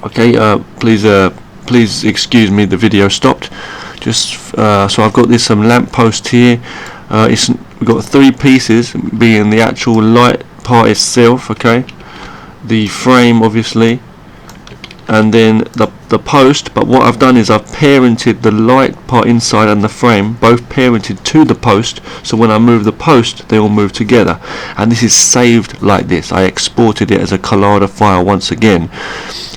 Okay, please excuse me, the video stopped. Just so I've got this lamp post here. We've got three pieces, being the actual light part itself, okay, the frame obviously, and then the post. But what I've done is I've parented the light part inside and the frame, both parented to the post, so when I move the post they all move together. And this is saved like this. I exported it as a Collada file once again.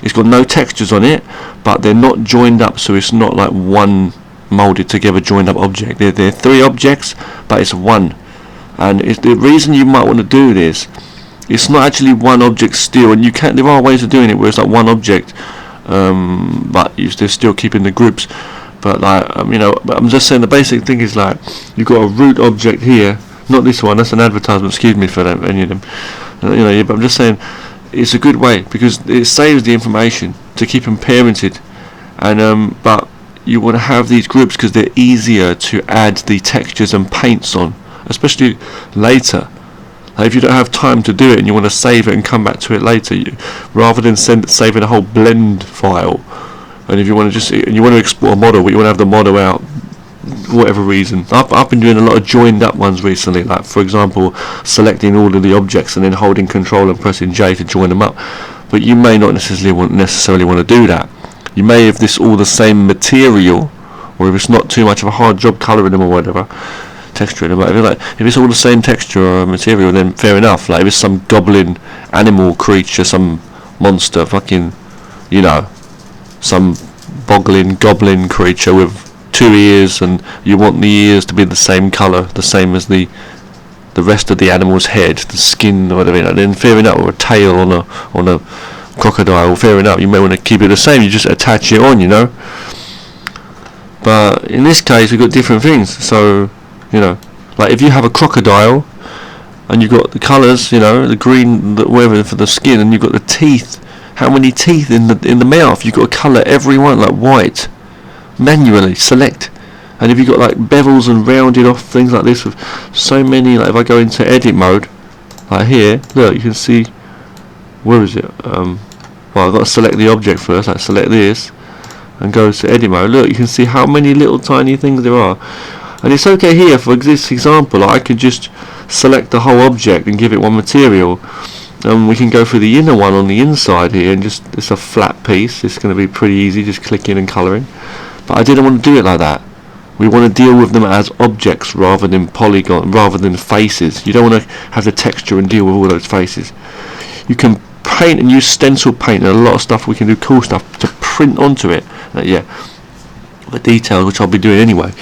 It's got no textures on it, but they're not joined up, so it's not like one molded together joined up object. They're three objects, but it's one. And it's the reason you might want to do this, it's not actually one object still, and there are ways of doing it where it's like one object, but they're still keeping the groups. But like but I'm just saying the basic thing is like you've got a root object here, not this one. That's an advertisement. Excuse me for that, any of them. But I'm just saying it's a good way because it saves the information to keep them parented, and but you want to have these groups because they're easier to add the textures and paints on, especially later. If you don't have time to do it and you want to save it and come back to it later, rather than saving a whole blend file, and if you want to export a model, but you want to have the model out, whatever reason. I've been doing a lot of joined up ones recently, like for example selecting all of the objects and then holding Control and pressing J to join them up. But you may not necessarily want to do that. You may have this all the same material, or if it's not too much of a hard job colouring them or whatever, texturing them. But if it's all the same texture or material, then fair enough. Like if it's some goblin animal creature, some monster, fucking, some boggling goblin creature with two ears, and you want the ears to be the same colour, the same as the rest of the animal's head, the skin or whatever, then fair enough. Or a tail on a crocodile, fair enough. You may want to keep it the same, you just attach it on, But in this case we've got different things. So like if you have a crocodile and you've got the colours, the green, whatever for the skin, and you've got the teeth, how many teeth in the mouth, you've got to colour every one like white, manually select. And if you've got like bevels and rounded off things like this with so many, like if I go into edit mode, like here, look, you can see, where is it? Well, I've got to select the object first, like select this, and go to edit mode. Look, you can see how many little tiny things there are. And it's okay here, for this example, I could just select the whole object and give it one material. And we can go through the inner one on the inside here, and it's a flat piece. It's going to be pretty easy, just clicking and colouring. But I didn't want to do it like that. We want to deal with them as objects rather than rather than faces. You don't want to have the texture and deal with all those faces. You can paint and use stencil paint and a lot of stuff. We can do cool stuff to print onto it. The details, which I'll be doing anyway.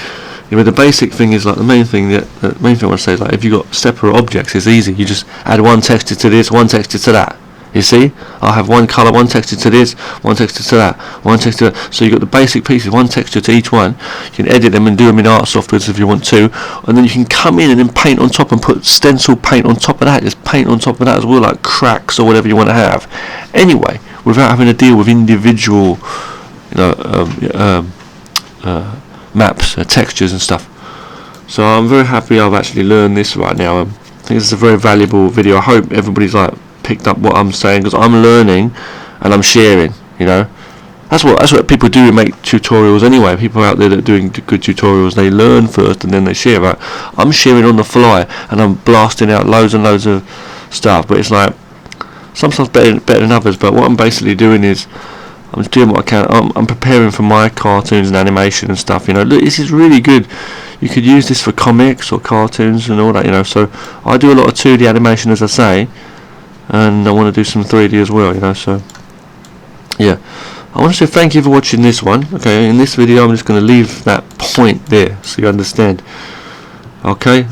The basic thing is like the main thing I want to say is like if you've got separate objects, it's easy. You just add one texture to this, one texture to that. You see, I'll have one colour, one texture to this, one texture to that, one texture to that. So you've got the basic pieces, one texture to each one. You can edit them and do them in art software if you want to, and then you can come in and then paint on top and put stencil paint on top of that. Just paint on top of that as well, like cracks or whatever you want to have. Anyway, without having to deal with individual, maps, textures and stuff. So I'm very happy I've actually learned this right now. I think this is a very valuable video. I hope everybody's like picked up what I'm saying, because I'm learning and I'm sharing. That's what people do, make tutorials anyway. People out there that are doing good tutorials, they learn first and then they share. Right? I'm sharing on the fly and I'm blasting out loads and loads of stuff, but it's like some stuff's better than others. But what I'm basically doing is I'm just doing what I can. I'm preparing for my cartoons and animation and stuff. Look, this is really good. You could use this for comics or cartoons and all that. So I do a lot of 2D animation, as I say, and I want to do some 3D as well. So yeah, I want to say thank you for watching this one. Okay, in this video I'm just going to leave that point there so you understand. Okay,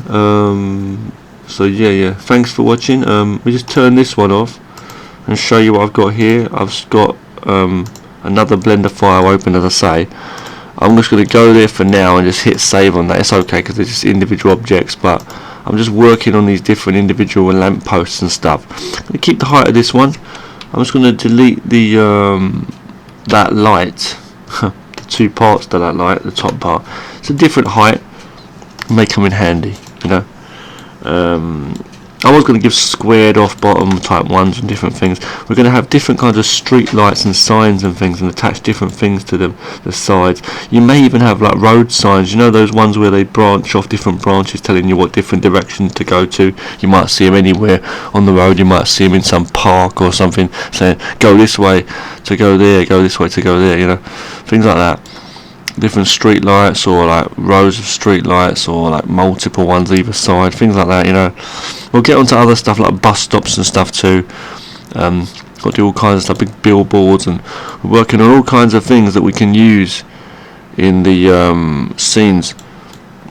so yeah, thanks for watching. We just turn this one off and show you what I've got here. I've got another Blender file open, as I say. I'm just going to go there for now and just hit save on that. It's okay because they're just individual objects, but I'm just working on these different individual lamp posts and stuff. I'm going to keep the height of this one. I'm just going to delete the that light, the two parts to that light, the top part. It's a different height, may come in handy, I was going to give squared off bottom type ones and different things. We're going to have different kinds of street lights and signs and things, and attach different things to them, the sides. You may even have like road signs, you know, those ones where they branch off different branches telling you what different directions to go to. You might see them anywhere on the road. You might see them in some park or something saying go this way to go there, go this way to go there, you know, things like that. Different street lights, or like rows of street lights, or like multiple ones either side, things like that, you know. We'll get onto other stuff like bus stops and stuff too. Got to do all kinds of stuff, big billboards, and we're working on all kinds of things that we can use in the scenes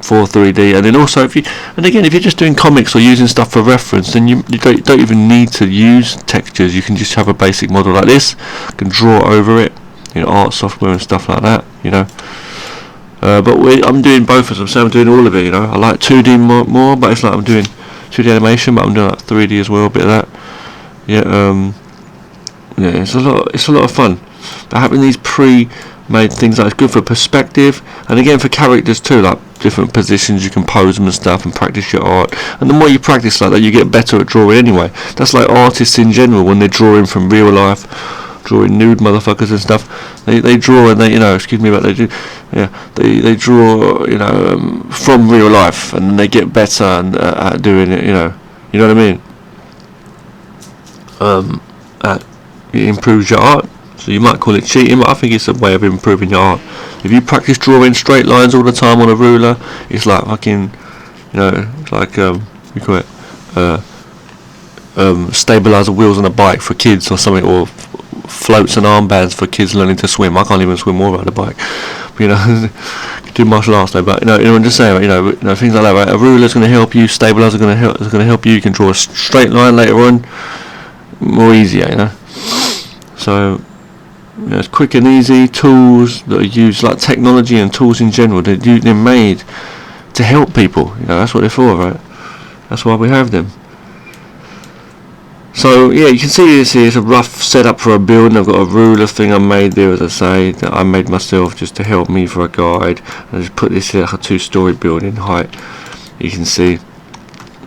for 3D. And then also, if you're just doing comics or using stuff for reference, then you don't even need to use textures. You can just have a basic model like this, you can draw over it, you know, art software and stuff like that, you know. But I'm doing both of them, so I'm doing all of it, you know. I like 2D more, but it's like I'm doing 2D animation, but I'm doing like 3D as well, a bit of that. Yeah, yeah, it's a lot of fun. But having these pre-made things, like, it's good for perspective, and again for characters too, like different positions you can pose them and stuff, and practice your art. And the more you practice like that, you get better at drawing anyway. That's like artists in general when they're drawing from real life, drawing nude motherfuckers and stuff. They draw, and they, you know, excuse me, but they do, yeah, they draw, you know, from real life, and they get better at doing it, you know what I mean. It improves your art. So you might call it cheating, but I think it's a way of improving your art. If you practice drawing straight lines all the time on a ruler, it's like fucking, you know, it's like we call it stabilizer wheels on a bike for kids or something, or floats and armbands for kids learning to swim. I can't even swim or ride a bike, but, you know, do martial arts though. But you know, I'm just saying, you know, things like that, right? A ruler's going to help you. Stabilizer is going to help you. You can draw a straight line later on, more easier, you know. So, you know, it's quick and easy. Tools that are used, like technology and tools in general, they're made to help people. You know, that's what they're for, right? That's why we have them. So yeah, you can see this here is a rough setup for a building. I've got a ruler thing I made there, as I say, that I made myself just to help me for a guide. I just put this here like a 2-story building height. You can see,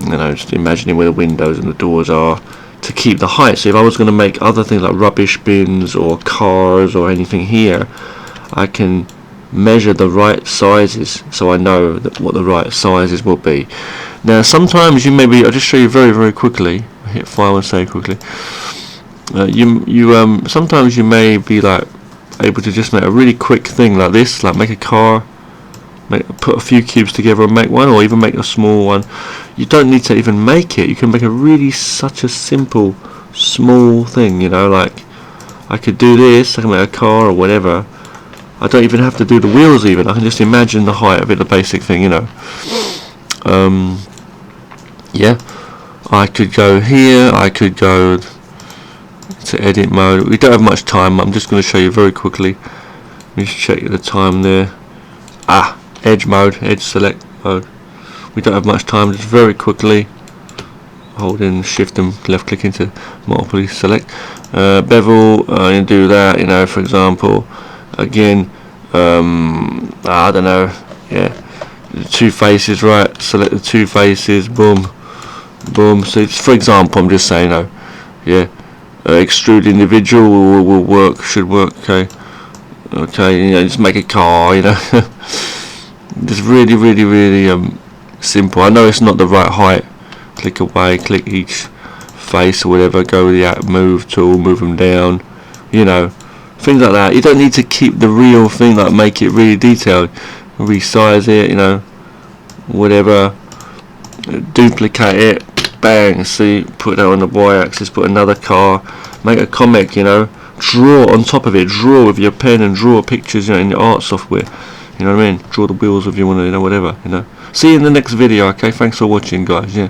you know, just imagining where the windows and the doors are to keep the height. So if I was going to make other things like rubbish bins or cars or anything here, I can measure the right sizes, so I know what the right sizes will be. Now sometimes you maybe, I'll just show you very, very quickly. Hit file and save quickly. Sometimes you may be like able to just make a really quick thing like this, like make a car, put a few cubes together and make one, or even make a small one. You don't need to even make it. You can make such a simple small thing, you know, like I could do this, I can make a car or whatever. I don't even have to do the wheels even. I can just imagine the height of it, the basic thing, you know. Yeah, I could go here, I could go to edit mode. We don't have much time, I'm just going to show you very quickly. Let me just check the time there. Edge mode, edge select mode. We don't have much time, just very quickly. Holding shift and left click into multiply select. Bevel, and do that, you know, for example. Again, I don't know, yeah. The 2 faces, right? Select the 2 faces, boom. Boom. So it's, for example, I'm just saying, yeah, extrude individual will work, should work. Okay, you know, just make a car, you know. Just really, really, really simple. I know it's not the right height. Click away, click each face or whatever. Go with the move tool, move them down. You know, things like that. You don't need to keep the real thing, like make it really detailed. Resize it, you know, whatever. Duplicate it. Bang, see, put that on the y-axis, put another car, make a comic, you know, draw on top of it, draw with your pen and draw pictures, you know, in your art software, you know what I mean, draw the wheels if you want to, you know, whatever, you know. See you in the next video, okay, thanks for watching guys, yeah.